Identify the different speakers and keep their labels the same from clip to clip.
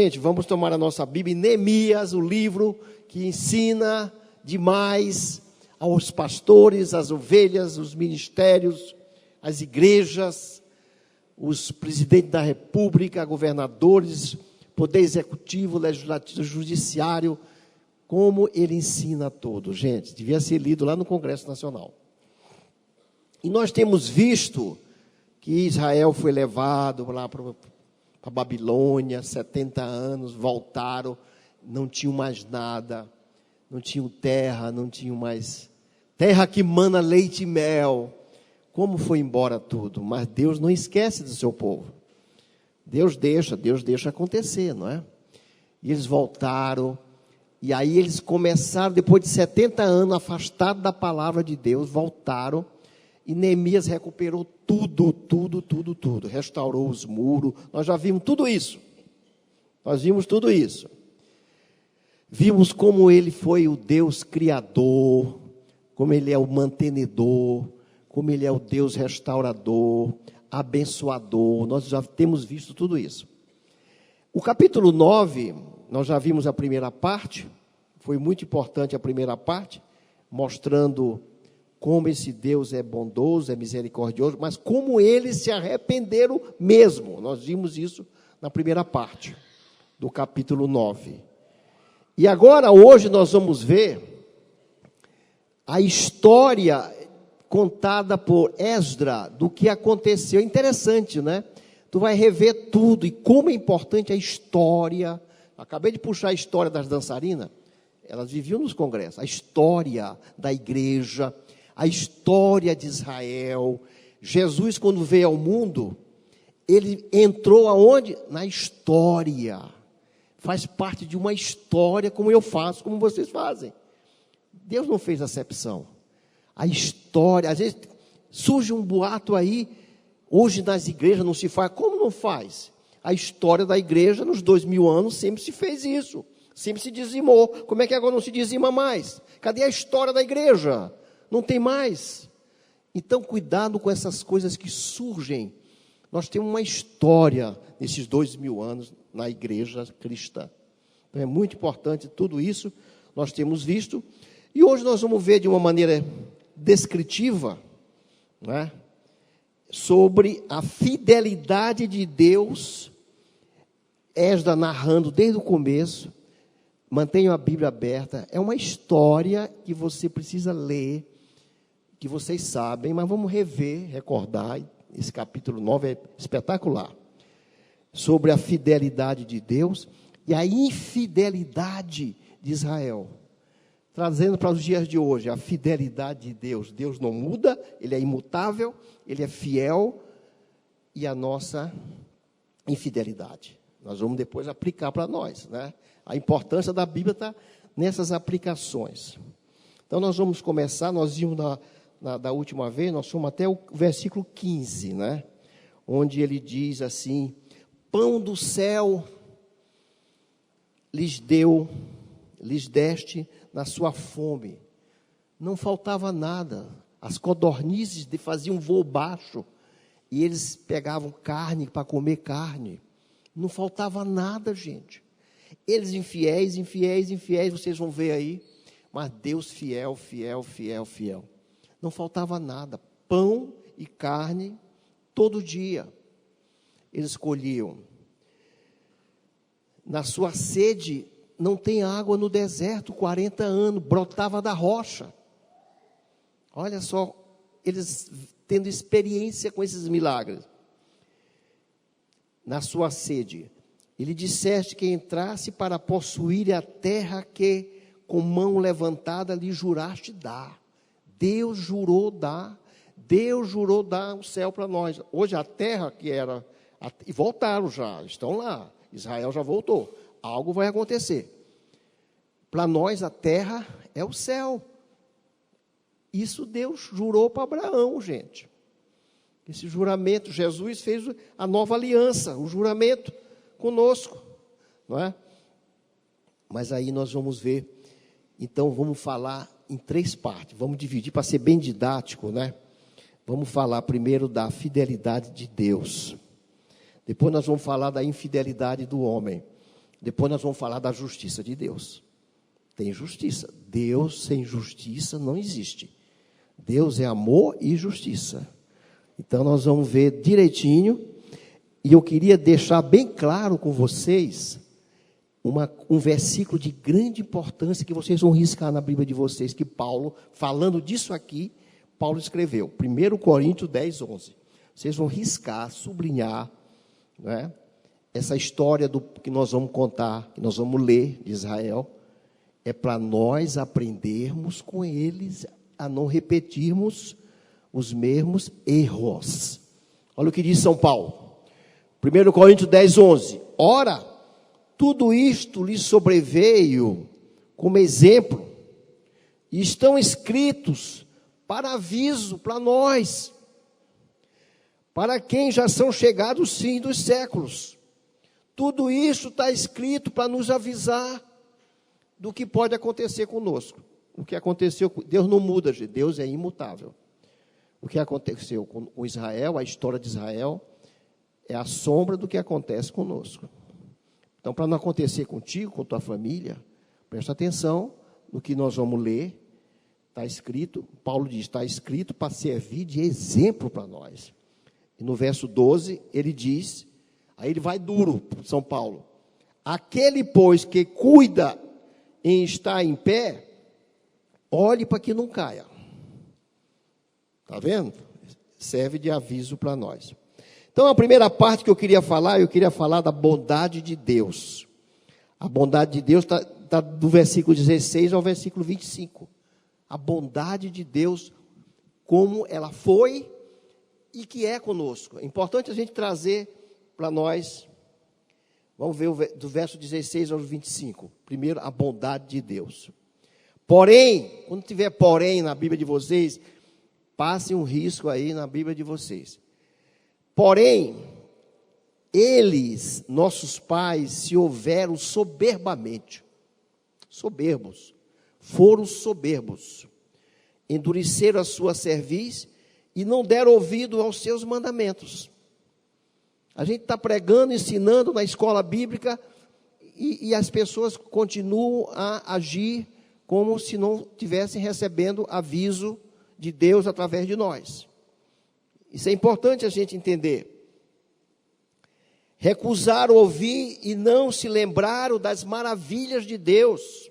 Speaker 1: Gente, vamos tomar a nossa Bíblia, Neemias, o livro que ensina demais aos pastores, às ovelhas, os ministérios, as igrejas, os presidentes da república, governadores, poder executivo, legislativo, judiciário, como ele ensina a todos. Gente, devia ser lido lá no Congresso Nacional. E nós temos visto que Israel foi levado lá para a Babilônia, 70 anos, voltaram, não tinham mais nada, não tinham terra, não tinham mais terra que mana leite e mel. Como foi embora tudo? Mas Deus não esquece do seu povo. Deus deixa acontecer, não é? E eles voltaram, e aí eles começaram, depois de 70 anos, afastados da palavra de Deus, voltaram, e Neemias recuperou tudo, restaurou os muros. Nós já vimos tudo isso. Vimos como ele foi o Deus criador, como ele é o mantenedor, como ele é o Deus restaurador, abençoador. Nós já temos visto tudo isso. O capítulo 9, nós já vimos a primeira parte, foi muito importante a primeira parte, mostrando como esse Deus é bondoso, é misericordioso, mas como eles se arrependeram mesmo. Nós vimos isso na primeira parte do capítulo 9. E agora, hoje, nós vamos ver a história contada por Esdra do que aconteceu. É interessante, né? Tu vai rever tudo e como é importante a história. Acabei de puxar a história das dançarinas. Elas viviam nos congressos. A história da igreja, a história de Israel. Jesus, quando veio ao mundo, ele entrou aonde? Na história. Faz parte de uma história, como eu faço, como vocês fazem. Deus não fez acepção. A história, às vezes surge um boato aí, hoje nas igrejas não se faz. Como não faz? A história da igreja, nos 2000 anos, sempre se fez isso. Sempre se dizimou. Como é que agora não se dizima mais? Cadê a história da igreja? Não tem mais. Então, cuidado com essas coisas que surgem. Nós temos uma história nesses 2000 anos na igreja cristã. Então, é muito importante tudo isso, nós temos visto. E hoje nós vamos ver de uma maneira descritiva, né, sobre a fidelidade de Deus. Esdra narrando desde o começo. Mantenham a Bíblia aberta. É uma história que você precisa ler, que vocês sabem, mas vamos rever, recordar. Esse capítulo 9 é espetacular. Sobre a fidelidade de Deus e a infidelidade de Israel. Trazendo para os dias de hoje a fidelidade de Deus. Deus não muda, ele é imutável, ele é fiel. E a nossa infidelidade. Nós vamos depois aplicar para nós, né? A importância da Bíblia está nessas aplicações. Então, nós vamos começar, nós vimos da última vez, nós fomos até o versículo 15, né? Onde ele diz assim: pão do céu lhes deste na sua fome. Não faltava nada. As codornizes faziam voo baixo, e eles pegavam carne para comer carne. Não faltava nada, gente. Eles infiéis, vocês vão ver aí, mas Deus fiel. Não faltava nada, pão e carne, todo dia. Eles colhiam. Na sua sede, não tem água no deserto, 40 anos, brotava da rocha. Olha só, eles tendo experiência com esses milagres. Na sua sede, ele disseste que entrasse para possuir a terra que, com mão levantada, lhe juraste dar. Deus jurou dar o céu para nós. Hoje a terra que era, e voltaram já, estão lá, Israel já voltou, algo vai acontecer. Para nós a terra é o céu. Isso Deus jurou para Abraão, gente. Esse juramento, Jesus fez a nova aliança, o juramento conosco, não é? Mas aí nós vamos ver, então vamos falar em 3 partes, vamos dividir para ser bem didático, né? Vamos falar primeiro da fidelidade de Deus, depois nós vamos falar da infidelidade do homem, Depois nós vamos falar da justiça de Deus. Tem justiça. Deus sem justiça não existe. Deus é amor e justiça. Então nós vamos ver direitinho. E eu queria deixar bem claro com vocês um versículo de grande importância que vocês vão riscar na Bíblia de vocês, que Paulo, falando disso aqui, Paulo escreveu. 1 Coríntios 10, 11. Vocês vão riscar, sublinhar, né, essa história que nós vamos contar, que nós vamos ler de Israel. É para nós aprendermos com eles a não repetirmos os mesmos erros. Olha o que diz São Paulo. 1 Coríntios 10, 11. Ora, tudo isto lhe sobreveio como exemplo, e estão escritos para aviso para nós, para quem já são chegados os fins dos séculos. Tudo isso está escrito para nos avisar do que pode acontecer conosco. O que aconteceu, Deus não muda, gente, Deus é imutável. O que aconteceu com Israel, a história de Israel, é a sombra do que acontece conosco. Então, para não acontecer contigo, com tua família, presta atenção no que nós vamos ler. Está escrito, Paulo diz, está escrito para servir de exemplo para nós. E no verso 12, ele diz, aí ele vai duro, São Paulo. Aquele, pois, que cuida em estar em pé, olhe para que não caia. Está vendo? Serve de aviso para nós. Então, a primeira parte que eu queria falar da bondade de Deus. A bondade de Deus está do versículo 16 ao versículo 25. A bondade de Deus, como ela foi e que é conosco. É importante a gente trazer para nós, vamos ver do verso 16 ao 25. Primeiro, a bondade de Deus. Porém, quando tiver porém na Bíblia de vocês, passem um risco aí na Bíblia de vocês. Porém, eles, nossos pais, se houveram soberbos, foram soberbos, endureceram a sua cerviz e não deram ouvido aos seus mandamentos. A gente está pregando, ensinando na escola bíblica e as pessoas continuam a agir como se não estivessem recebendo aviso de Deus através de nós. Isso é importante a gente entender. Recusaram ouvir e não se lembraram das maravilhas de Deus.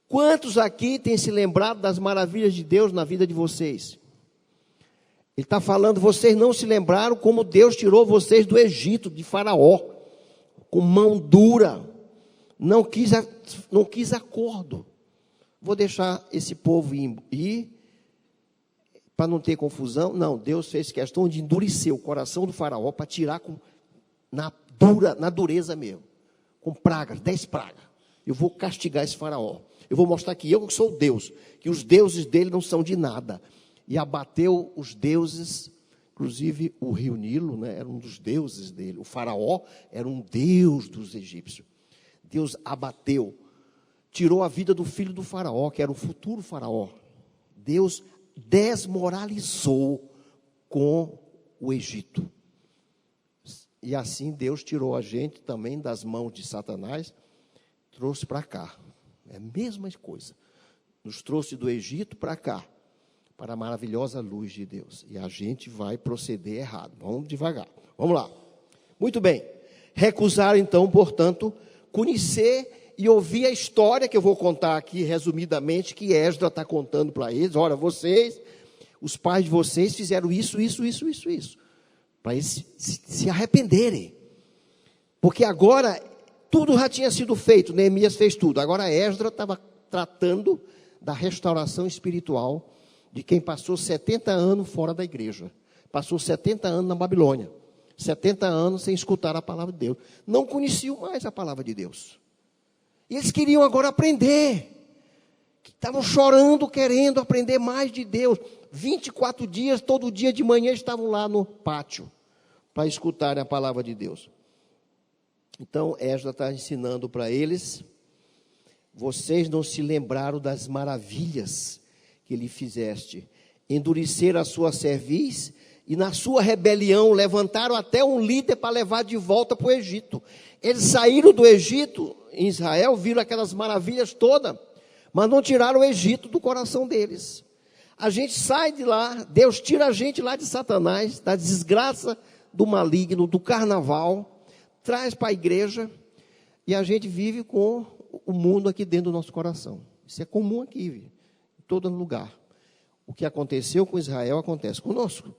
Speaker 1: Quantos aqui têm se lembrado das maravilhas de Deus na vida de vocês? Ele está falando, vocês não se lembraram como Deus tirou vocês do Egito, de Faraó, com mão dura, não quis acordo. Vou deixar esse povo ir, para não ter confusão. Não, Deus fez questão de endurecer o coração do Faraó, para tirar na dureza mesmo, com pragas, 10 pragas. Eu vou castigar esse Faraó. Eu vou mostrar que eu sou Deus, que os deuses dele não são de nada. E abateu os deuses, inclusive o rio Nilo, né, era um dos deuses dele. O Faraó era um deus dos egípcios. Deus abateu, tirou a vida do filho do Faraó, que era o futuro Faraó. Deus desmoralizou com o Egito. E assim Deus tirou a gente também das mãos de Satanás, trouxe para cá. É a mesma coisa. Nos trouxe do Egito para cá, para a maravilhosa luz de Deus. E a gente vai proceder errado. Vamos devagar. Vamos lá. Muito bem. Recusaram, então, portanto, conhecer e ouvir a história que eu vou contar aqui, resumidamente, que Esdras está contando para eles. Olha, vocês, os pais de vocês fizeram isso. Para eles se arrependerem. Porque agora, tudo já tinha sido feito. Neemias fez tudo. Agora Esdras estava tratando da restauração espiritual de quem passou 70 anos fora da igreja. Passou 70 anos na Babilônia. 70 anos sem escutar a palavra de Deus. Não conheciam mais a palavra de Deus. E eles queriam agora aprender. Estavam chorando, querendo aprender mais de Deus. 24 dias, todo dia de manhã, estavam lá no pátio para escutar a palavra de Deus. Então, Esdras está ensinando para eles: vocês não se lembraram das maravilhas que lhe fizeste, endureceram a sua cerviz E na sua rebelião levantaram até um líder para levar de volta para o Egito. Eles saíram do Egito, em Israel, viram aquelas maravilhas todas, mas não tiraram o Egito do coração deles. A gente sai de lá, Deus tira a gente lá de Satanás, da desgraça do maligno, do carnaval, traz para a igreja, e a gente vive com o mundo aqui dentro do nosso coração. Isso é comum aqui, em todo lugar. O que aconteceu com Israel acontece conosco.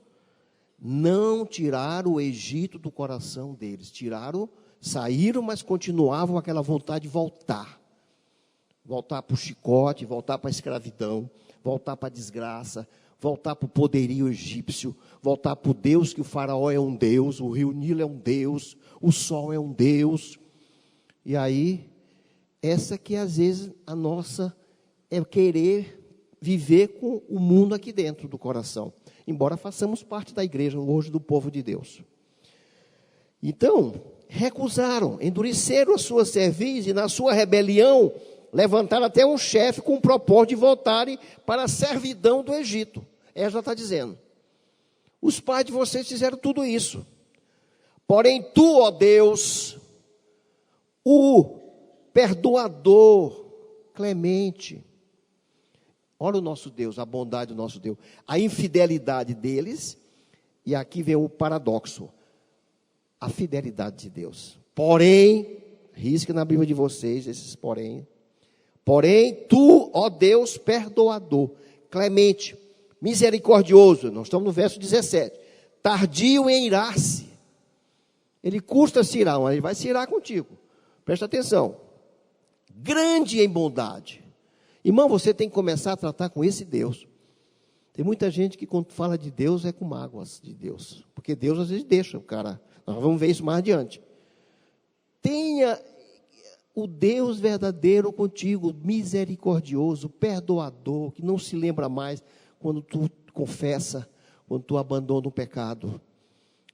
Speaker 1: Não tiraram o Egito do coração deles. Tiraram, saíram, mas continuavam aquela vontade de voltar. Voltar para o chicote, voltar para a escravidão, voltar para a desgraça, voltar para o poderio egípcio, voltar para o Deus que o faraó é um Deus, o rio Nilo é um Deus, o sol é um Deus. E aí, essa que às vezes a nossa é querer viver com o mundo aqui dentro do coração. Embora façamos parte da igreja hoje do povo de Deus. Então, recusaram, endureceram a sua cerviz e na sua rebelião levantaram até um chefe com o propósito de voltarem para a servidão do Egito. Ela está dizendo, os pais de vocês fizeram tudo isso. Porém tu, ó Deus, o perdoador, clemente. Olha o nosso Deus, a bondade do nosso Deus. A infidelidade deles, e aqui vem o paradoxo. A fidelidade de Deus. Porém, risque na Bíblia de vocês esses porém. Porém, tu, ó Deus, perdoador, clemente, misericordioso. Nós estamos no verso 17. Tardio em irar-se. Ele custa se irar, mas ele vai se irar contigo. Presta atenção. Grande em bondade. Irmão, você tem que começar a tratar com esse Deus. Tem muita gente que quando fala de Deus é com mágoas de Deus. Porque Deus às vezes deixa o cara. Nós vamos ver isso mais adiante. Tenha o Deus verdadeiro contigo, misericordioso, perdoador, que não se lembra mais quando tu confessa, quando tu abandona o pecado.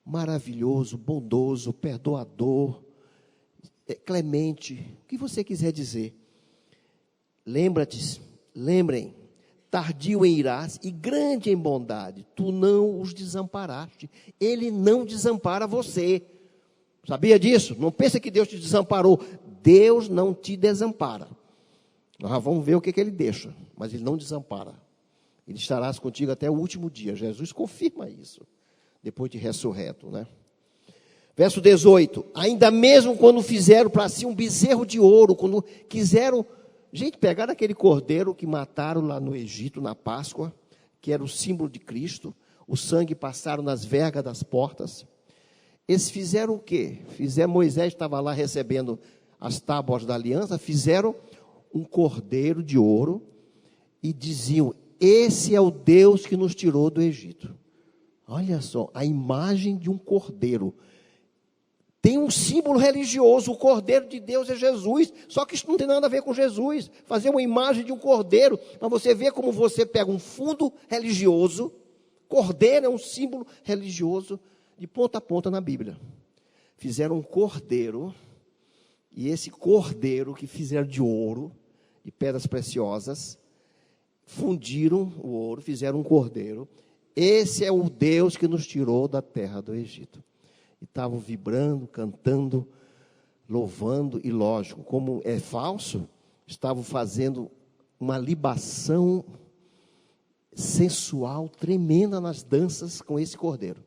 Speaker 1: Maravilhoso, bondoso, perdoador, clemente, o que você quiser dizer. Lembrem, tardio em irar-se e grande em bondade, tu não os desamparaste, ele não desampara você, sabia disso? Não pensa que Deus te desamparou, Deus não te desampara, nós vamos ver o que ele deixa, mas ele não desampara, ele estará contigo até o último dia, Jesus confirma isso, depois de ressurreto, né? Verso 18, ainda mesmo quando fizeram para si um bezerro de ouro, quando quiseram, gente, pegaram aquele cordeiro que mataram lá no Egito, na Páscoa, que era o símbolo de Cristo, o sangue passaram nas vergas das portas. Eles fizeram o quê? Moisés estava lá recebendo as tábuas da aliança, fizeram um cordeiro de ouro e diziam, esse é o Deus que nos tirou do Egito. Olha só, a imagem de um cordeiro. Tem um símbolo religioso, o Cordeiro de Deus é Jesus, só que isso não tem nada a ver com Jesus, fazer uma imagem de um cordeiro, mas você vê como você pega um fundo religioso, cordeiro é um símbolo religioso, de ponta a ponta na Bíblia. Fizeram um cordeiro, e esse cordeiro que fizeram de ouro, de pedras preciosas, fundiram o ouro, fizeram um cordeiro, esse é o Deus que nos tirou da terra do Egito. E estavam vibrando, cantando, louvando, e lógico, como é falso, estavam fazendo uma libação sensual, tremenda nas danças com esse cordeiro.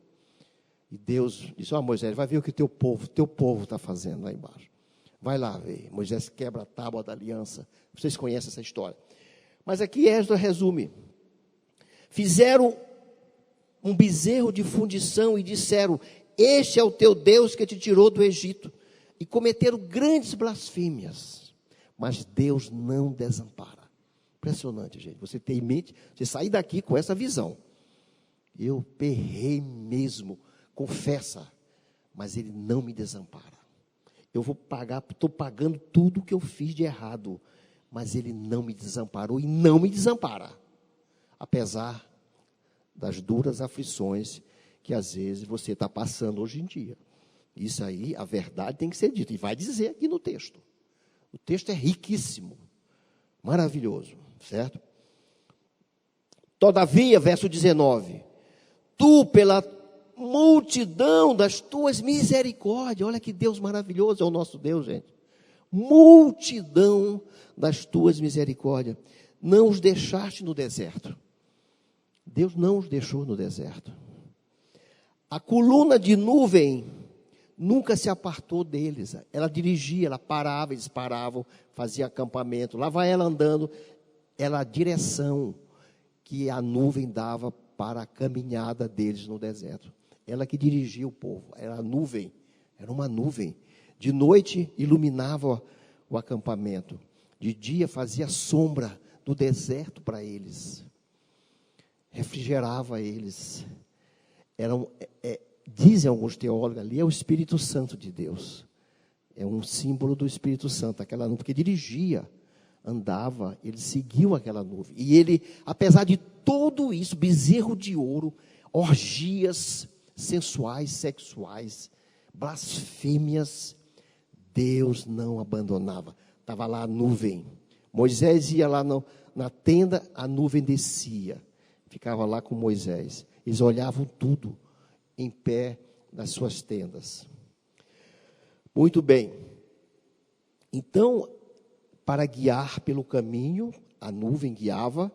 Speaker 1: E Deus disse, Moisés, vai ver o que teu povo está fazendo lá embaixo. Vai lá ver. Moisés quebra a tábua da aliança. Vocês conhecem essa história. Mas aqui Esdras resume. Fizeram um bezerro de fundição e disseram, este é o teu Deus que te tirou do Egito. E cometeram grandes blasfêmias. Mas Deus não desampara. Impressionante, gente. Você ter em mente, você sair daqui com essa visão. Eu errei mesmo. Confessa. Mas Ele não me desampara. Eu vou pagar, estou pagando tudo que eu fiz de errado. Mas Ele não me desamparou e não me desampara. Apesar das duras aflições que às vezes você está passando hoje em dia. Isso aí, a verdade tem que ser dita. E vai dizer aqui no texto. O texto é riquíssimo. Maravilhoso, certo? Todavia, verso 19. tu, pela multidão das tuas misericórdias, olha que Deus maravilhoso é o nosso Deus, gente. Multidão das tuas misericórdias, não os deixaste no deserto. Deus não os deixou no deserto. A coluna de nuvem nunca se apartou deles. Ela dirigia, ela parava, eles paravam, fazia acampamento. Lá vai ela andando. Era a direção que a nuvem dava para a caminhada deles no deserto. Ela que dirigia o povo. Era a nuvem. Era uma nuvem. De noite iluminava o acampamento. De dia fazia sombra do deserto para eles. Refrigerava eles. Dizem alguns teólogos ali, é o Espírito Santo de Deus. É um símbolo do Espírito Santo, aquela nuvem, porque dirigia, andava, ele seguiu aquela nuvem. E ele, apesar de tudo isso, bezerro de ouro, orgias sensuais, sexuais, blasfêmias, Deus não abandonava. Estava lá a nuvem. Moisés ia lá na tenda, a nuvem descia. Ficava lá com Moisés. Eles olhavam tudo em pé nas suas tendas. Muito bem. Então, para guiar pelo caminho, a nuvem guiava,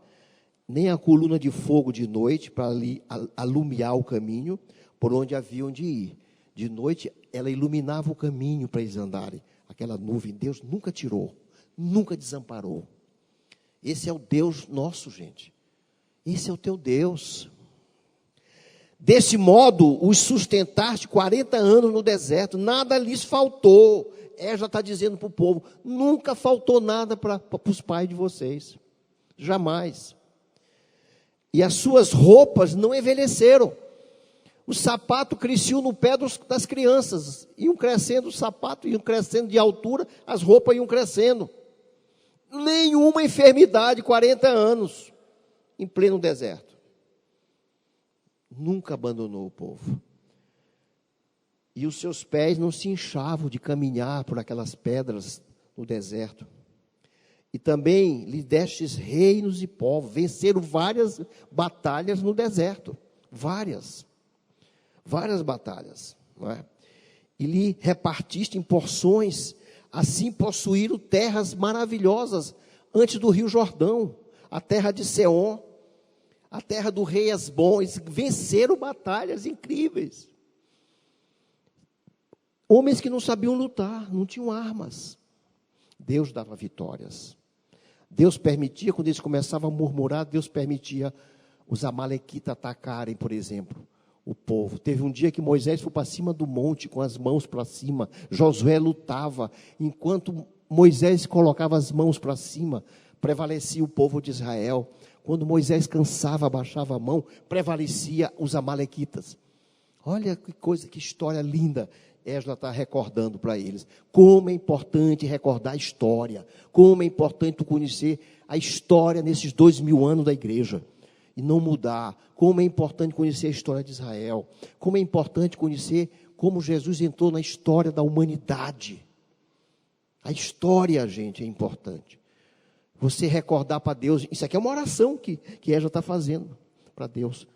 Speaker 1: nem a coluna de fogo de noite para ali alumiar o caminho por onde haviam de ir. De noite, ela iluminava o caminho para eles andarem. Aquela nuvem, Deus nunca tirou, nunca desamparou. Esse é o Deus nosso, gente. Esse é o teu Deus. Desse modo, os sustentaste 40 anos no deserto, nada lhes faltou. Já está dizendo para o povo, nunca faltou nada para os pais de vocês. Jamais. E as suas roupas não envelheceram. O sapato cresceu no pé das crianças. Iam crescendo o sapato, iam crescendo de altura, as roupas iam crescendo. Nenhuma enfermidade, 40 anos, em pleno deserto. Nunca abandonou o povo. E os seus pés não se inchavam de caminhar por aquelas pedras no deserto. E também lhe destes reinos e povos. Venceram várias batalhas no deserto. Várias batalhas. Não é? E lhe repartiste em porções. Assim possuíram terras maravilhosas antes do rio Jordão. A terra de Seom, a terra do rei Esbom. Eles venceram batalhas incríveis. Homens que não sabiam lutar, não tinham armas. Deus dava vitórias. Deus permitia, quando eles começavam a murmurar, Deus permitia os amalequitas atacarem, por exemplo, o povo. Teve um dia que Moisés foi para cima do monte, com as mãos para cima. Josué lutava. Enquanto Moisés colocava as mãos para cima, prevalecia o povo de Israel. Quando Moisés cansava, abaixava a mão, prevalecia os amalequitas. Olha que coisa, que história linda. Esdras está recordando para eles. Como é importante recordar a história. Como é importante tu conhecer a história nesses 2000 anos da igreja. E não mudar. Como é importante conhecer a história de Israel. Como é importante conhecer como Jesus entrou na história da humanidade. A história, gente, é importante. Você recordar para Deus. Isso aqui é uma oração que Esdras está fazendo para Deus.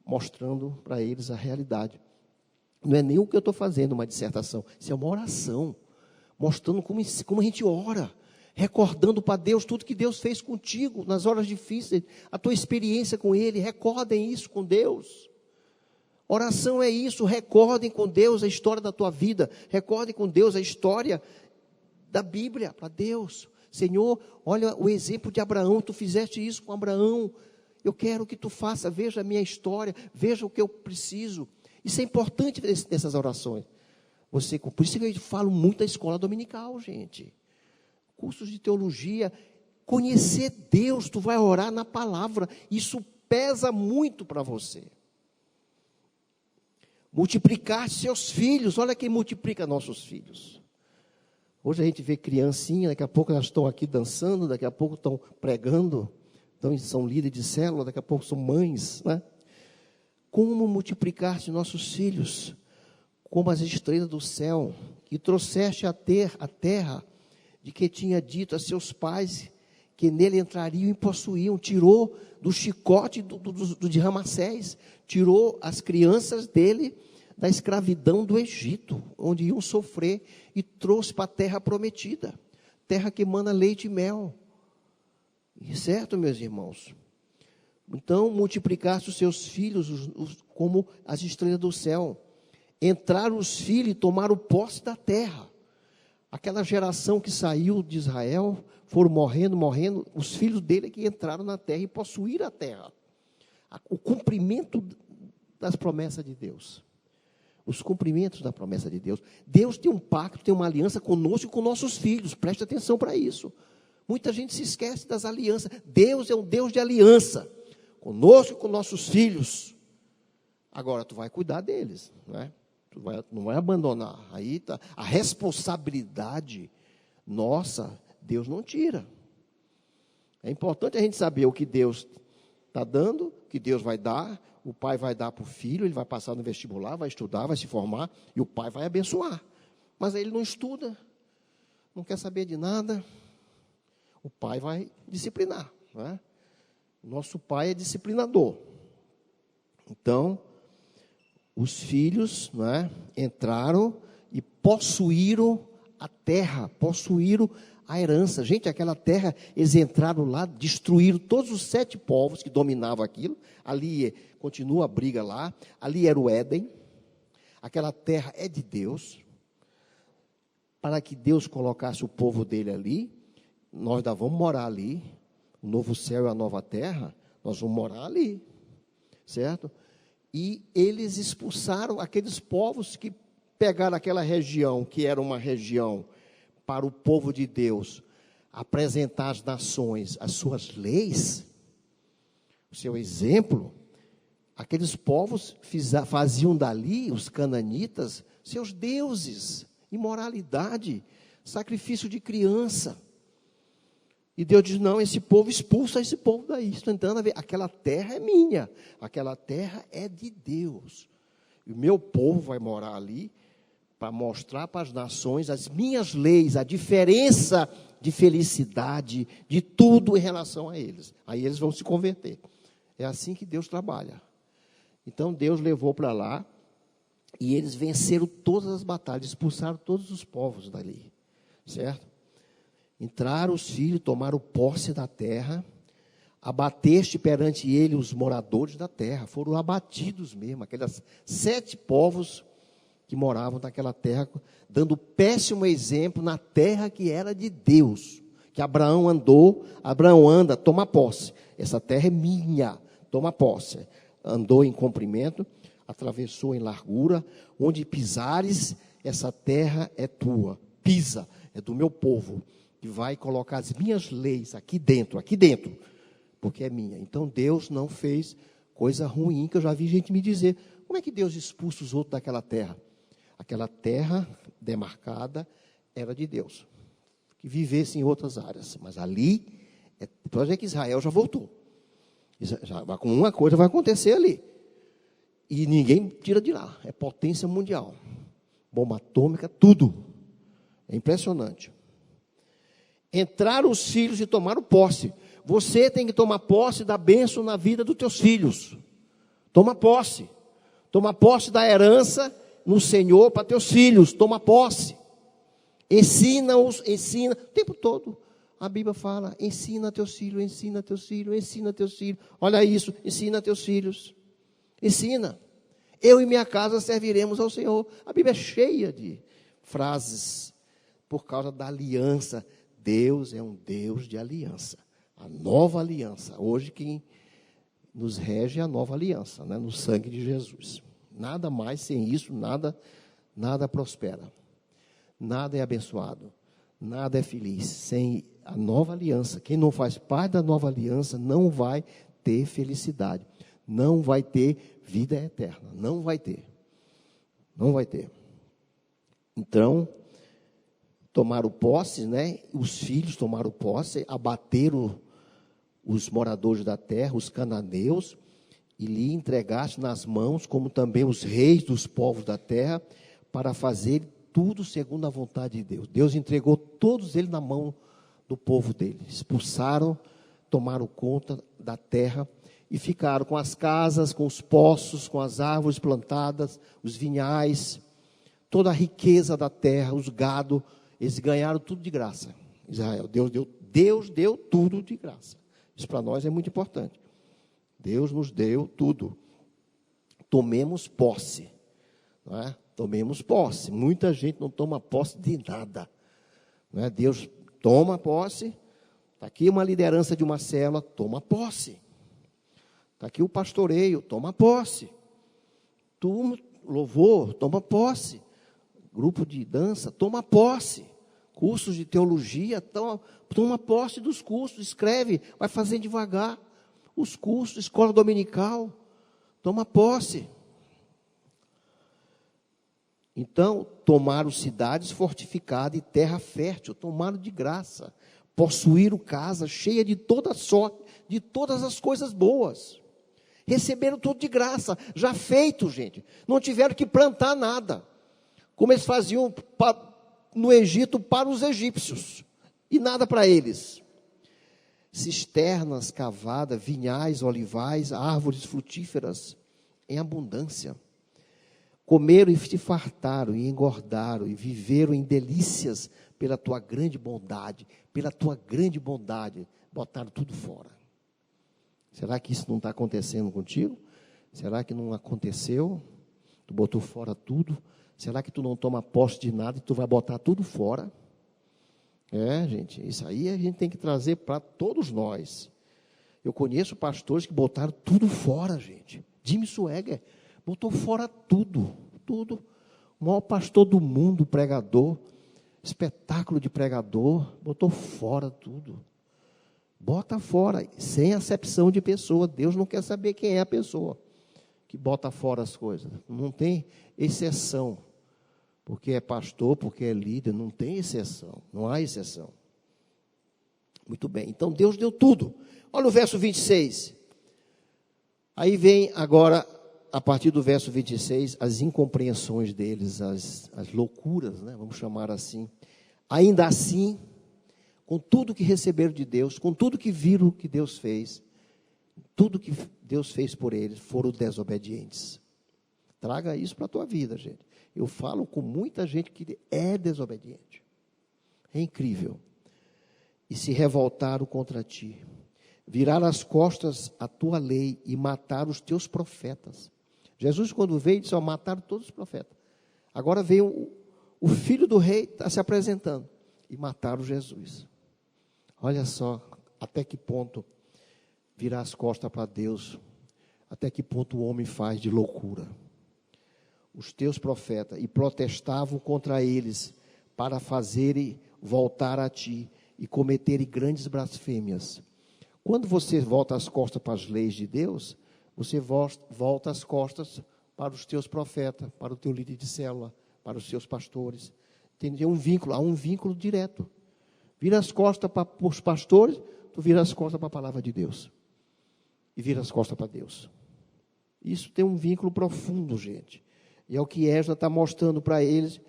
Speaker 1: Mostrando para eles a realidade. Não é nem o que eu estou fazendo, uma dissertação. Isso é uma oração. Mostrando como a gente ora. Recordando para Deus tudo que Deus fez contigo nas horas difíceis. A tua experiência com Ele. Recordem isso com Deus. Oração é isso. Recordem com Deus a história da tua vida. Recordem com Deus a história da Bíblia para Deus. Senhor, olha o exemplo de Abraão. Tu fizeste isso com Abraão. Eu quero que tu faça. Veja a minha história. Veja o que eu preciso. Isso é importante nessas orações. Por isso que eu falo muito da escola dominical, gente. Cursos de teologia. Conhecer Deus, tu vai orar na palavra. Isso pesa muito para você. Multiplicar seus filhos. Olha quem multiplica nossos filhos. Hoje a gente vê criancinha, daqui a pouco elas estão aqui dançando, daqui a pouco estão pregando, então são líderes de célula, daqui a pouco são mães, né? Como multiplicaste nossos filhos, como as estrelas do céu, que trouxeste a terra, de que tinha dito a seus pais, que nele entrariam e possuíam, tirou do chicote de Ramassés, tirou as crianças dele da escravidão do Egito, onde iam sofrer, e trouxe para a terra prometida, terra que emana leite e mel. Certo, meus irmãos? Então, multiplicasse os seus filhos como as estrelas do céu. Entraram os filhos e tomaram posse da terra. Aquela geração que saiu de Israel, foram morrendo, os filhos dele que entraram na terra e possuíram a terra. O cumprimento das promessas de Deus. Os cumprimentos da promessa de Deus. Deus tem um pacto, tem uma aliança conosco e com nossos filhos. Preste atenção para isso. Muita gente se esquece das alianças. Deus é um Deus de aliança. Conosco e com nossos filhos. Agora, tu vai cuidar deles, não é? Tu não vai abandonar. Aí tá a responsabilidade nossa, Deus não tira. É importante a gente saber o que Deus está dando, o que Deus vai dar. O pai vai dar para o filho, ele vai passar no vestibular, vai estudar, vai se formar, e o pai vai abençoar. Mas aí ele não estuda, não quer saber de nada, o pai vai disciplinar, não é? Nosso pai é disciplinador. Então, os filhos, não é, entraram e possuíram a terra, possuíram a herança. Gente, aquela terra, eles entraram lá, destruíram todos os 7 povos que dominavam aquilo. Ali continua a briga lá. Ali era o Éden. Aquela terra é de Deus. Para que Deus colocasse o povo dele ali, nós ainda vamos morar ali. O novo céu e a nova terra, nós vamos morar ali. Certo? E eles expulsaram aqueles povos que pegaram aquela região, que era uma região para o povo de Deus apresentar às nações as suas leis, o seu exemplo. Aqueles povos faziam dali, os cananitas, seus deuses, imoralidade, sacrifício de criança. E Deus diz, não, esse povo, expulsa esse povo daí. Estou tentando ver, aquela terra é minha, aquela terra é de Deus. E o meu povo vai morar ali para mostrar para as nações as minhas leis, a diferença de felicidade, de tudo em relação a eles. Aí eles vão se converter. É assim que Deus trabalha. Então Deus levou para lá e eles venceram todas as batalhas, expulsaram todos os povos dali. Certo? Entraram os filhos, tomaram posse da terra, abateste perante ele os moradores da terra, foram abatidos mesmo, aqueles 7 povos que moravam naquela terra, dando péssimo exemplo na terra que era de Deus, que Abraão anda, toma posse, essa terra é minha, toma posse, andou em comprimento, atravessou em largura, onde pisares, essa terra é tua, pisa, é do meu povo, que vai colocar as minhas leis aqui dentro, porque é minha. Então Deus não fez coisa ruim, que eu já vi gente me dizer, como é que Deus expulsa os outros daquela terra? Aquela terra demarcada era de Deus, que vivesse em outras áreas, mas ali, pode ver que Israel já voltou, com uma coisa vai acontecer ali, e ninguém tira de lá, é potência mundial, bomba atômica, tudo, é impressionante. Entraram os filhos e tomaram posse. Você tem que tomar posse da bênção na vida dos teus filhos. Toma posse da herança no Senhor para teus filhos, toma posse. Ensina-os, ensina, o tempo todo. A Bíblia fala, ensina teus filhos, ensina teus filhos, ensina teus filhos. Olha isso, ensina teus filhos. Ensina. Eu e minha casa serviremos ao Senhor. A Bíblia é cheia de frases por causa da aliança. Deus é um Deus de aliança. A nova aliança. Hoje quem nos rege é a nova aliança, né? No sangue de Jesus. Nada mais sem isso, nada prospera. Nada é abençoado. Nada é feliz sem a nova aliança. Quem não faz parte da nova aliança não vai ter felicidade. Não vai ter vida eterna. Não vai ter. Não vai ter. Então, tomaram posse, né? Os filhos tomaram posse, abateram os moradores da terra, os cananeus, e lhe entregaste nas mãos, como também os reis dos povos da terra, para fazer tudo segundo a vontade de Deus. Deus entregou todos eles do povo dele. Expulsaram, tomaram conta da terra e ficaram com as casas, com os poços, com as árvores plantadas, os vinhais, toda a riqueza da terra, os gado, eles ganharam tudo de graça. Israel, Deus deu tudo de graça. Isso para nós é muito importante. Deus nos deu tudo. Tomemos posse. Não é? Tomemos posse. Muita gente não toma posse de nada. Não é? Deus toma posse. Está aqui uma liderança de uma célula, toma posse. Está aqui o pastoreio, toma posse. Louvor, toma posse. Grupo de dança, toma posse. Cursos de teologia, toma posse dos cursos, escreve, vai fazendo devagar. Os cursos, escola dominical, toma posse. Então, tomaram cidades fortificadas e terra fértil, tomaram de graça. Possuíram casa cheia de toda sorte, de todas as coisas boas. Receberam tudo de graça, já feito, gente. Não tiveram que plantar nada. Como eles faziam no Egito para os egípcios. E nada para eles. Cisternas cavadas, vinhais, olivais, árvores frutíferas em abundância. Comeram e se fartaram e engordaram e viveram em delícias pela tua grande bondade. Pela tua grande bondade, botaram tudo fora. Será que isso não está acontecendo contigo? Será que não aconteceu? Tu botou fora tudo? Será que tu não toma posse de nada e tu vai botar tudo fora? Gente, isso aí a gente tem que trazer para todos nós. Eu conheço pastores que botaram tudo fora, gente. Jimmy Swaggart botou fora tudo. O maior pastor do mundo, pregador, espetáculo de pregador, botou fora tudo. Bota fora, sem acepção de pessoa. Deus não quer saber quem é a pessoa que bota fora as coisas. Não tem exceção. Porque é pastor, porque é líder, não tem exceção. Não há exceção. Muito bem, então Deus deu tudo. Olha o verso 26. Aí vem agora, a partir do verso 26, as incompreensões deles, as loucuras, né? Vamos chamar assim. Ainda assim, com tudo que receberam de Deus, com tudo que viram que Deus fez, tudo que Deus fez por eles, foram desobedientes. Traga isso para a tua vida, gente. Eu falo com muita gente que é desobediente. É incrível. E se revoltaram contra ti. Viraram as costas à tua lei e mataram os teus profetas. Jesus, quando veio, disse, mataram todos os profetas. Agora veio o filho do rei, está se apresentando. E mataram Jesus. Olha só, até que ponto virar as costas para Deus, até que ponto o homem faz de loucura. Os teus profetas, e protestavam contra eles, para fazerem voltar a ti, e cometerem grandes blasfêmias. Quando você volta as costas para as leis de Deus, você volta as costas para os teus profetas, para o teu líder de célula, para os seus pastores. Tem um vínculo, há um vínculo direto. Vira as costas para os pastores, tu vira as costas para a palavra de Deus. E vira as costas para Deus. Isso tem um vínculo profundo, gente. E é o que Esdras está mostrando para eles,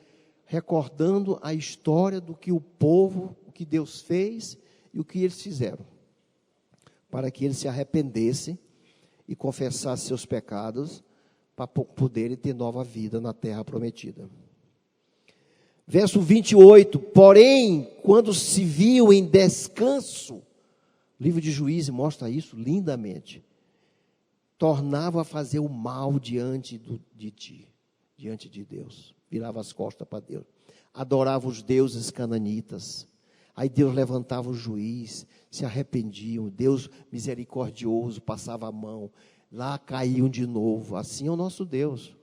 Speaker 1: recordando a história do que o povo, o que Deus fez e o que eles fizeram. Para que eles se arrependessem e confessassem seus pecados, para poderem ter nova vida na terra prometida. Verso 28, porém, quando se viu em descanso, o livro de Juízes mostra isso lindamente, tornava a fazer o mal diante de ti. Diante de Deus, virava as costas para Deus, adorava os deuses cananitas, aí Deus levantava o juiz, se arrependiam, Deus misericordioso passava a mão, lá caíam de novo. Assim é o nosso Deus,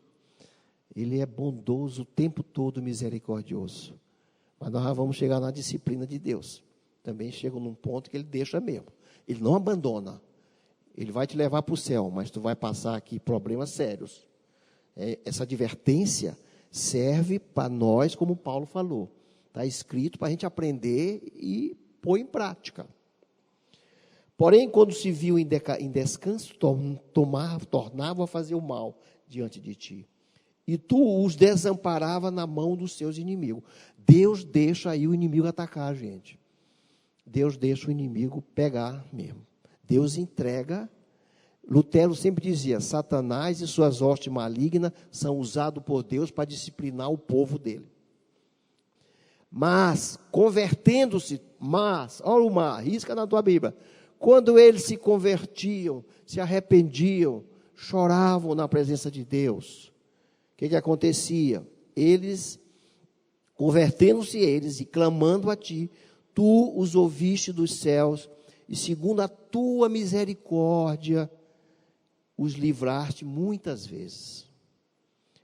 Speaker 1: Ele é bondoso o tempo todo, misericordioso, mas nós vamos chegar na disciplina de Deus, também chega num ponto que Ele deixa mesmo, Ele não abandona, Ele vai te levar para o céu, mas tu vai passar aqui problemas sérios. Essa advertência serve para nós, como Paulo falou. Está escrito para a gente aprender e pôr em prática. Porém, quando se viu em descanso, tornava a fazer o mal diante de ti. E tu os desamparava na mão dos seus inimigos. Deus deixa aí o inimigo atacar a gente. Deus deixa o inimigo pegar mesmo. Deus entrega. Lutero sempre dizia, Satanás e suas hostes malignas são usados por Deus para disciplinar o povo dele. Mas, convertendo-se, olha o mar, risca na tua Bíblia, quando eles se convertiam, se arrependiam, choravam na presença de Deus, o que acontecia? Eles, convertendo-se eles e clamando a ti, tu os ouviste dos céus, e segundo a tua misericórdia, os livraste muitas vezes.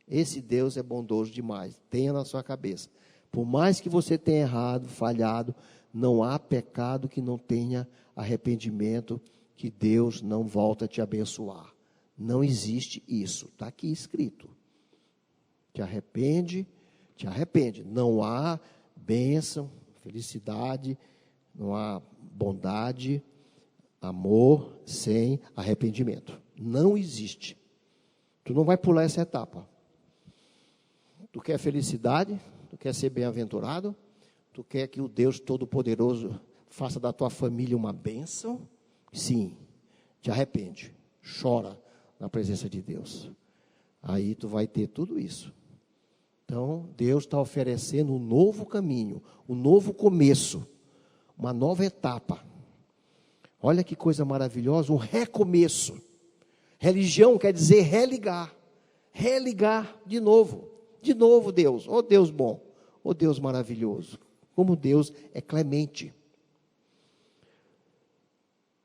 Speaker 1: Esse Deus é bondoso demais, tenha na sua cabeça. Por mais que você tenha errado, falhado, não há pecado que não tenha arrependimento, que Deus não volta a te abençoar. Não existe isso, está aqui escrito. Te arrepende. Não há bênção, felicidade, não há bondade, amor sem arrependimento. Não existe. Tu não vai pular essa etapa. Tu quer felicidade? Tu quer ser bem-aventurado? Tu quer que o Deus Todo-Poderoso faça da tua família uma bênção? Sim. Te arrepende. Chora na presença de Deus. Aí tu vai ter tudo isso. Então, Deus está oferecendo um novo caminho, um novo começo, uma nova etapa. Olha que coisa maravilhosa, um recomeço. Religião quer dizer religar. Religar de novo. De novo, Deus. Oh, Deus bom. Oh, Deus maravilhoso. Como Deus é clemente.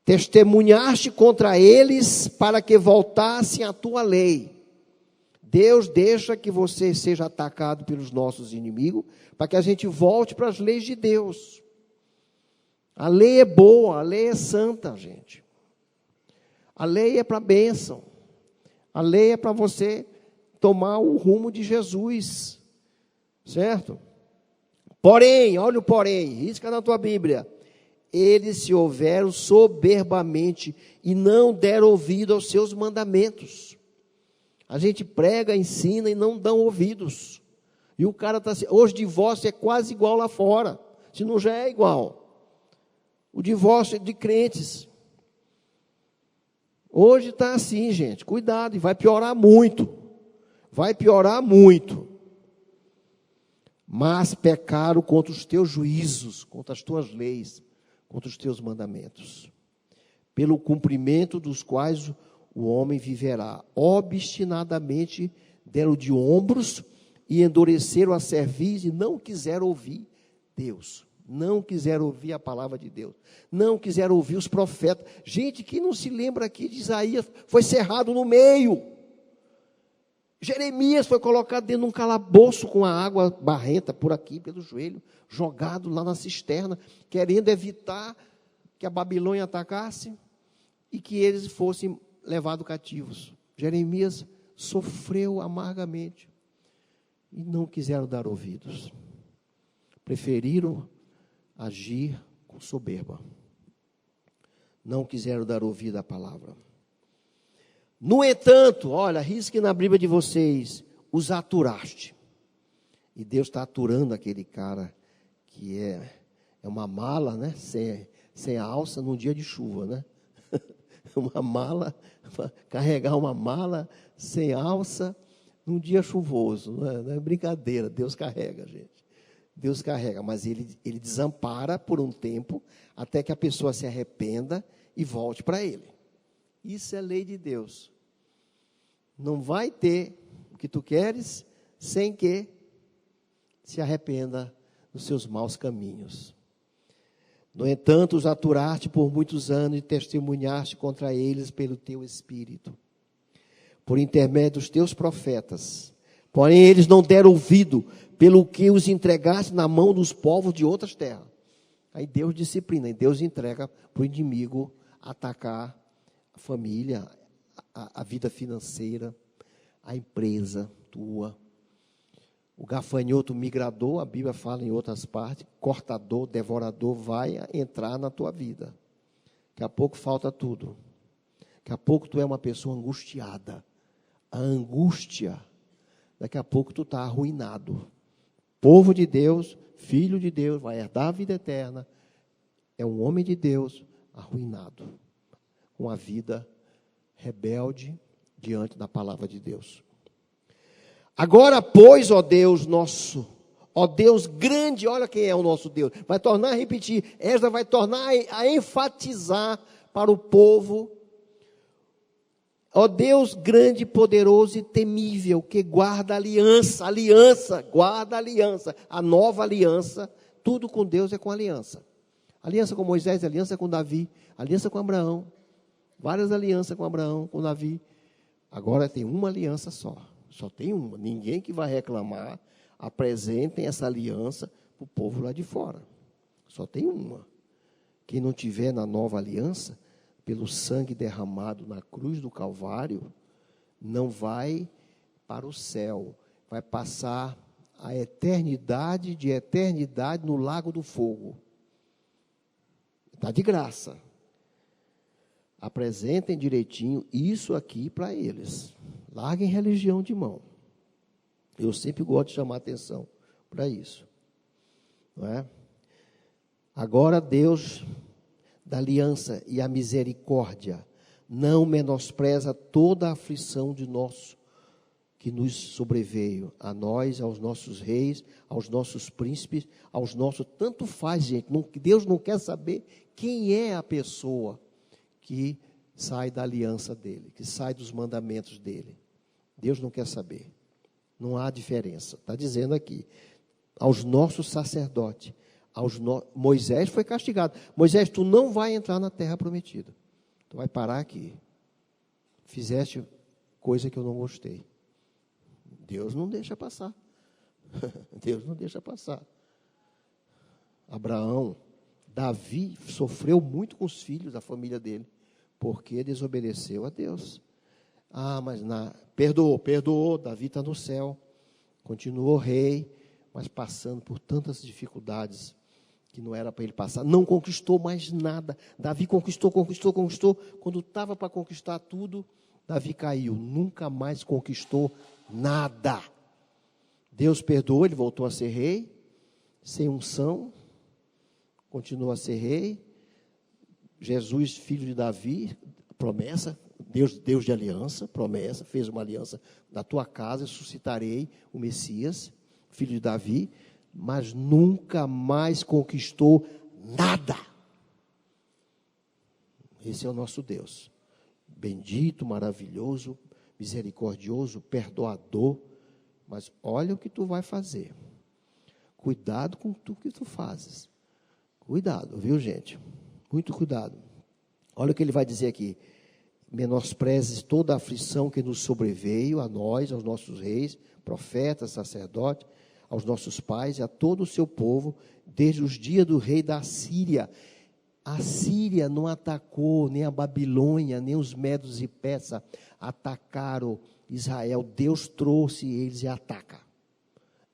Speaker 1: Testemunhaste contra eles para que voltassem à tua lei. Deus deixa que você seja atacado pelos nossos inimigos, para que a gente volte para as leis de Deus. A lei é boa, a lei é santa, gente. A lei é para bênção. A lei é para você tomar o rumo de Jesus. Certo? Porém, olha o porém, risca na tua Bíblia. Eles se houveram soberbamente e não deram ouvido aos seus mandamentos. A gente prega, ensina e não dão ouvidos. E o cara está assim, hoje o divórcio é quase igual lá fora, se não já é igual. O divórcio é de crentes. Hoje está assim, gente, cuidado, e vai piorar muito. Vai piorar muito. Mas pecaram contra os teus juízos, contra as tuas leis, contra os teus mandamentos, pelo cumprimento dos quais o homem viverá. Obstinadamente deram de ombros e endureceram a cerviz e não quiseram ouvir Deus. Não quiseram ouvir a palavra de Deus. Não quiseram ouvir os profetas. Gente, quem não se lembra aqui de Isaías, foi cerrado no meio. Jeremias foi colocado dentro de um calabouço com a água barrenta por aqui, pelo joelho, jogado lá na cisterna, querendo evitar que a Babilônia atacasse e que eles fossem levados cativos. Jeremias sofreu amargamente e não quiseram dar ouvidos. Preferiram agir com soberba. Não quiseram dar ouvido à palavra. No entanto, olha, risque na Bíblia de vocês, os aturaste. E Deus está aturando aquele cara que é uma mala, né? Sem alça num dia de chuva, né? Uma mala, carregar uma mala sem alça num dia chuvoso. Não é brincadeira, Deus carrega, gente. Deus carrega, mas ele desampara por um tempo, até que a pessoa se arrependa e volte para ele. Isso é lei de Deus. Não vai ter o que tu queres, sem que se arrependa dos seus maus caminhos. No entanto, os aturaste por muitos anos e testemunhaste contra eles pelo teu Espírito, por intermédio dos teus profetas. Porém, eles não deram ouvido, pelo que os entregaste na mão dos povos de outras terras. Aí Deus disciplina, e Deus entrega para o inimigo atacar a família, a vida financeira, a empresa tua. O gafanhoto migrador, a Bíblia fala em outras partes, cortador, devorador, vai entrar na tua vida. Daqui a pouco falta tudo. Daqui a pouco tu é uma pessoa angustiada. A angústia, daqui a pouco tu está arruinado. Povo de Deus, filho de Deus, vai herdar a vida eterna. é um homem de Deus arruinado, com a vida rebelde diante da palavra de Deus. Agora, pois, ó Deus nosso, ó Deus grande, olha quem é o nosso Deus, vai tornar a repetir, Esdras vai tornar a enfatizar para o povo, ó Deus grande, poderoso e temível, que guarda aliança, guarda aliança, a nova aliança, tudo com Deus é com aliança. Aliança com Moisés, aliança com Davi, aliança com Abraão, várias alianças com Abraão, com Davi. Agora tem uma aliança só tem uma. Ninguém que vai reclamar, apresentem essa aliança para o povo lá de fora. Só tem uma. Quem não tiver na nova aliança, pelo sangue derramado na cruz do Calvário, não vai para o céu, vai passar a eternidade de eternidade no lago do fogo. Está de graça. Apresentem direitinho isso aqui para eles. Larguem religião de mão. Eu sempre gosto de chamar atenção para isso. Não é? Agora, Deus da aliança e a misericórdia não menospreza toda a aflição de que nos sobreveio, a nós, aos nossos reis, aos nossos príncipes, aos nossos... Tanto faz, gente. Deus não quer saber quem é a pessoa que sai da aliança dele, que sai dos mandamentos dele. Deus não quer saber. Não há diferença. Está dizendo aqui, aos nossos sacerdotes, Moisés foi castigado. Moisés, tu não vai entrar na terra prometida. Tu vai parar aqui. Fizeste coisa que eu não gostei. Deus não deixa passar. Deus não deixa passar. Abraão, Davi sofreu muito com os filhos da família dele, porque desobedeceu a Deus. Mas perdoou, Davi está no céu, continuou rei, mas passando por tantas dificuldades que não era para ele passar, não conquistou mais nada. Davi conquistou, quando estava para conquistar tudo, Davi caiu, nunca mais conquistou nada. Deus perdoou, ele voltou a ser rei, sem unção, continua a ser rei. Jesus, filho de Davi, promessa, Deus de aliança, promessa, fez uma aliança, na tua casa suscitarei o Messias, filho de Davi, mas nunca mais conquistou nada. Esse é o nosso Deus, bendito, maravilhoso, misericordioso, perdoador, mas olha o que tu vai fazer, cuidado com tudo que tu fazes, cuidado, viu, gente? Muito cuidado. Olha o que ele vai dizer aqui: menosprezes toda a aflição que nos sobreveio, a nós, aos nossos reis, profetas, sacerdotes, aos nossos pais e a todo o seu povo, desde os dias do rei da Síria. A Síria não atacou, nem a Babilônia, nem os medos e persas atacaram Israel. Deus trouxe eles e ataca.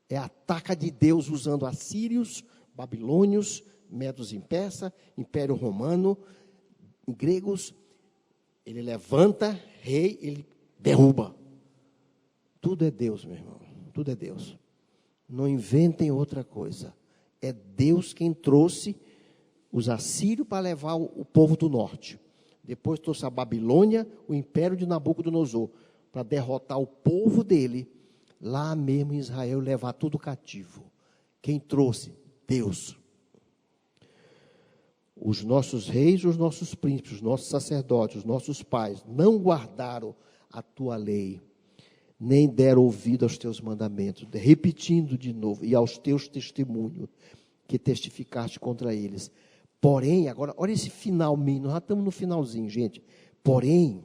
Speaker 1: É a ataca de Deus usando assírios, babilônios, medos e persas, Império Romano, gregos. Ele levanta, rei, ele derruba. Tudo é Deus, meu irmão. Tudo é Deus. Não inventem outra coisa. É Deus quem trouxe os assírios para levar o povo do norte. Depois trouxe a Babilônia, o império de Nabucodonosor, para derrotar o povo dele, lá mesmo em Israel, levar tudo cativo. Quem trouxe? Deus. Os nossos reis, os nossos príncipes, os nossos sacerdotes, os nossos pais, não guardaram a tua lei, nem deram ouvido aos teus mandamentos, repetindo de novo, e aos teus testemunhos, que testificaste contra eles. Porém, agora, olha esse finalzinho, nós já estamos no finalzinho, gente. Porém,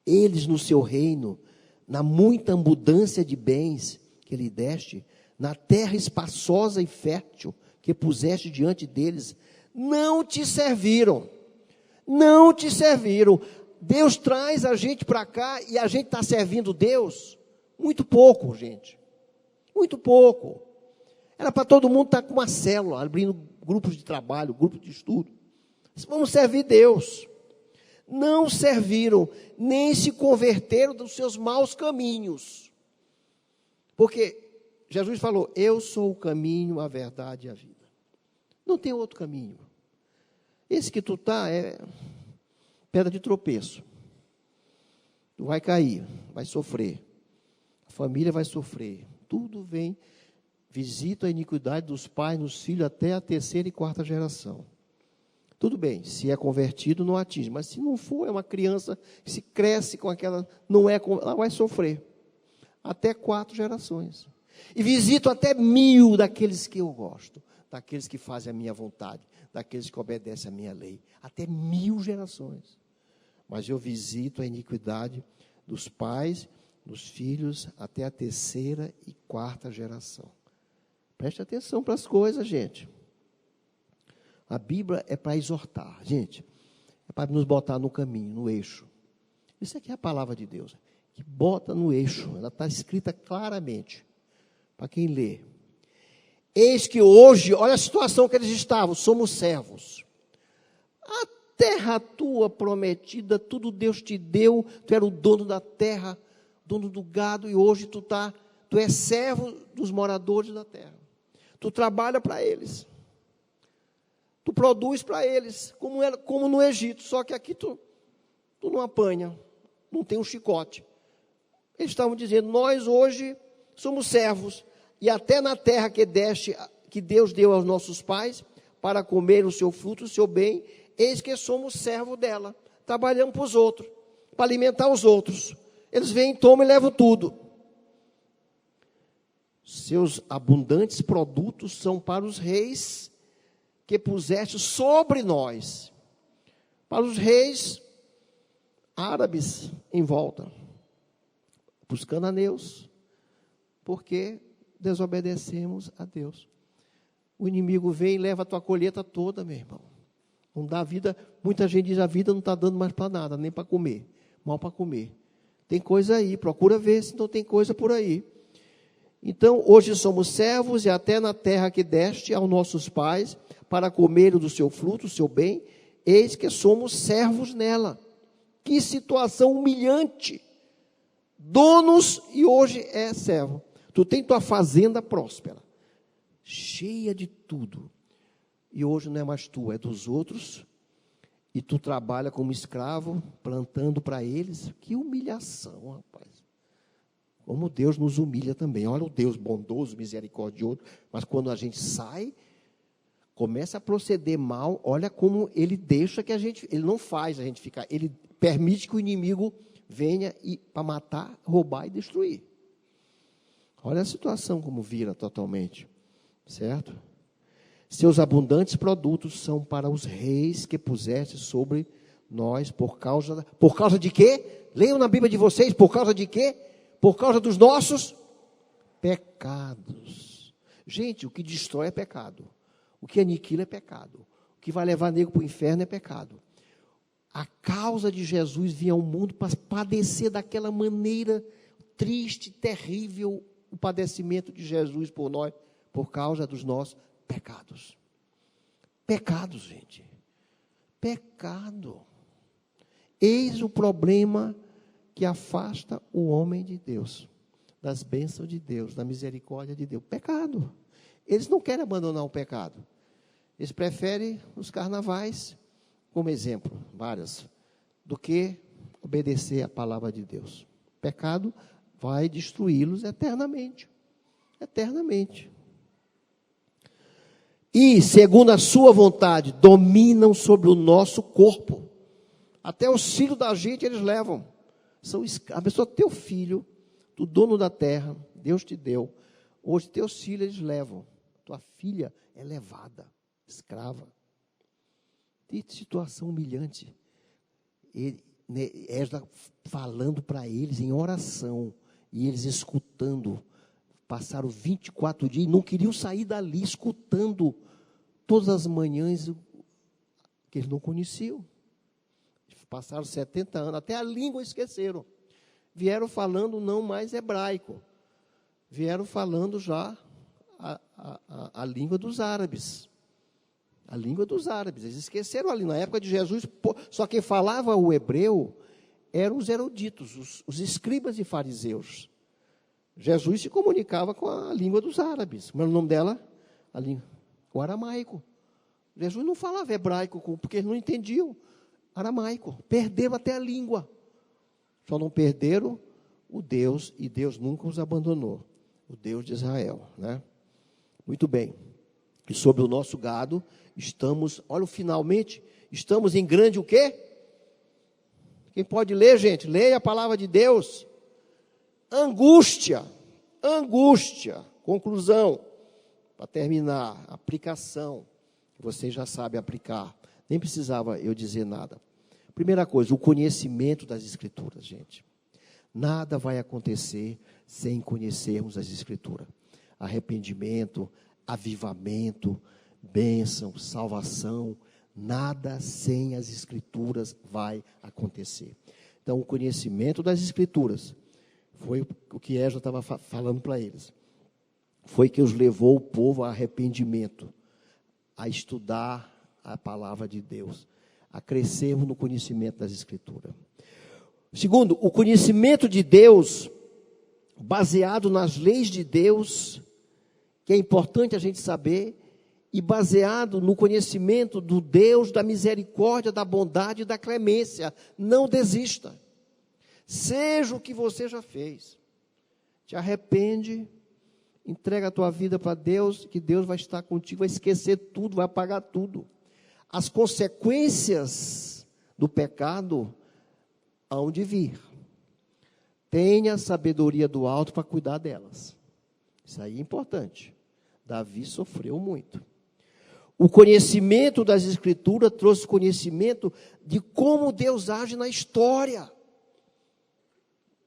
Speaker 1: eles no seu reino, na muita abundância de bens que lhe deste, na terra espaçosa e fértil que puseste diante deles, não te serviram. Não te serviram. Deus traz a gente para cá e a gente está servindo Deus? Muito pouco, gente. Muito pouco. Era para todo mundo estar com uma célula, abrindo grupos de trabalho, grupos de estudo. Vamos servir Deus. Não serviram, nem se converteram dos seus maus caminhos. Porque Jesus falou, eu sou o caminho, a verdade e a vida. Não tem outro caminho. Esse que tu está é pedra de tropeço. Tu vai cair, vai sofrer. A família vai sofrer. Tudo vem, visita a iniquidade dos pais nos filhos até a terceira e quarta geração. Tudo bem, se é convertido, não atinge. Mas se não for, é uma criança que se cresce com aquela, ela vai sofrer. Até 4 gerações. E visito até 1000 daqueles que eu gosto, daqueles que fazem a minha vontade, daqueles que obedecem a minha lei. Até 1000 gerações. Mas eu visito a iniquidade dos pais, dos filhos, até a terceira e quarta geração. Preste atenção para as coisas, gente. A Bíblia é para exortar, gente. É para nos botar no caminho, no eixo. Isso aqui é a palavra de Deus. Que bota no eixo. Ela está escrita claramente. Para quem lê. Eis que hoje, olha a situação que eles estavam. Somos servos. A terra tua prometida, tudo Deus te deu. Tu era o dono da terra, dono do gado. E hoje tu és servo dos moradores da terra. Tu trabalha para eles. Tu produz para eles, como no Egito, só que aqui tu não apanha, não tem um chicote. Eles estavam dizendo, nós hoje somos servos, e até na terra que Deus deu aos nossos pais, para comer o seu fruto, o seu bem, eis que somos servos dela, trabalhamos para os outros, para alimentar os outros. Eles vêm, tomam e levam tudo. Seus abundantes produtos são para os reis, que puseste sobre nós, para os reis árabes em volta, para os cananeus, porque desobedecemos a Deus. O inimigo vem e leva a tua colheita toda, meu irmão. Não dá vida, muita gente diz, a vida não está dando mais para nada, nem para comer, mal para comer. Tem coisa aí, procura ver se não tem coisa por aí. Então, hoje somos servos, e até na terra que deste aos nossos pais, para comer do seu fruto, o seu bem, eis que somos servos nela. Que situação humilhante. Donos e hoje é servo. Tu tem tua fazenda próspera, cheia de tudo. E hoje não é mais tu, é dos outros. E tu trabalha como escravo, plantando para eles. Que humilhação, rapaz. Como Deus nos humilha também. Olha o Deus bondoso, misericordioso. Mas quando a gente sai, começa a proceder mal, olha como ele deixa que ele não faz a gente ficar, ele permite que o inimigo venha para matar, roubar e destruir. Olha a situação como vira totalmente, certo? Seus abundantes produtos são para os reis que puseste sobre nós por causa de quê? Leiam na Bíblia de vocês, por causa de quê? Por causa dos nossos pecados. Gente, o que destrói é pecado. O que aniquila é pecado. O que vai levar nego para o inferno é pecado. A causa de Jesus vir ao mundo para padecer daquela maneira triste, terrível, o padecimento de Jesus por nós, por causa dos nossos pecados. Pecados, gente. Pecado. Eis o problema que afasta o homem de Deus, das bênçãos de Deus, da misericórdia de Deus. Pecado. Eles não querem abandonar o pecado. Eles preferem os carnavais, como exemplo, várias, do que obedecer a palavra de Deus. Pecado vai destruí-los eternamente. Eternamente. E, segundo a sua vontade, dominam sobre o nosso corpo. Até os filhos da gente eles levam. A pessoa, teu filho, do dono da terra, Deus te deu. Hoje teus filhos eles levam. Tua filha é levada, escrava. Que situação humilhante. Esdras falando para eles em oração, e eles escutando. Passaram 24 dias e não queriam sair dali, escutando todas as manhãs que eles não conheciam. Passaram 70 anos, até a língua esqueceram. Vieram falando não mais hebraico. Vieram falando já a língua dos árabes. A língua dos árabes. Eles esqueceram ali, na época de Jesus, só quem falava o hebreu eram os eruditos, os escribas e fariseus. Jesus se comunicava com a língua dos árabes. Como era o nome dela? O aramaico. Jesus não falava hebraico, porque eles não entendiam aramaico. Perderam até a língua. Só não perderam o Deus, e Deus nunca os abandonou. O Deus de Israel, né? Muito bem. E sobre o nosso gado, estamos, olha, finalmente, estamos em grande o quê? Quem pode ler, gente? Leia a palavra de Deus. Angústia. Angústia. Conclusão. Para terminar, aplicação. Você já sabe aplicar. Nem precisava eu dizer nada. Primeira coisa, o conhecimento das Escrituras, gente. Nada vai acontecer sem conhecermos as Escrituras. Arrependimento, avivamento, bênção, salvação, nada sem as Escrituras vai acontecer. Então, o conhecimento das Escrituras foi o que Ezra estava falando para eles. Foi que os levou o povo a arrependimento, a estudar a palavra de Deus, a crescermos no conhecimento das Escrituras. Segundo, o conhecimento de Deus, baseado nas leis de Deus, que é importante a gente saber, e baseado no conhecimento do Deus da misericórdia, da bondade e da clemência. Não desista. Seja o que você já fez. Te arrepende, entrega a tua vida para Deus, que Deus vai estar contigo, vai esquecer tudo, vai apagar tudo. As consequências do pecado hão de vir. Tenha sabedoria do alto para cuidar delas. Isso aí é importante. Davi sofreu muito. O conhecimento das Escrituras trouxe conhecimento de como Deus age na história.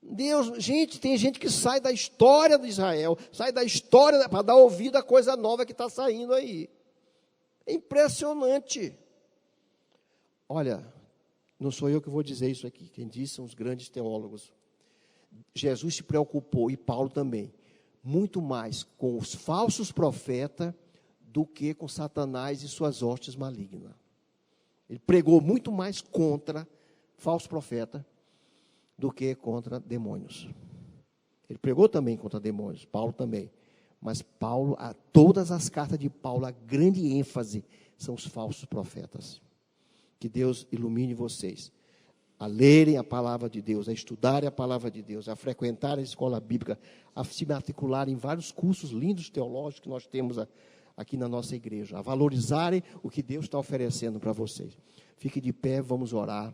Speaker 1: Deus, gente, tem gente que sai da história de Israel, sai da história para dar ouvido à coisa nova que está saindo aí. É impressionante. Olha, não sou eu que vou dizer isso aqui, quem disse são os grandes teólogos. Jesus se preocupou, e Paulo também, muito mais com os falsos profetas do que com Satanás e suas hostes malignas. Ele pregou muito mais contra falsos profetas do que contra demônios. Ele pregou também contra demônios, Paulo também. Mas Paulo, todas as cartas de Paulo, a grande ênfase são os falsos profetas. Que Deus ilumine vocês a lerem a palavra de Deus, a estudarem a palavra de Deus, a frequentarem a escola bíblica, a se matricularem em vários cursos lindos teológicos que nós temos aqui na nossa igreja, a valorizarem o que Deus está oferecendo para vocês. Fique de pé, vamos orar.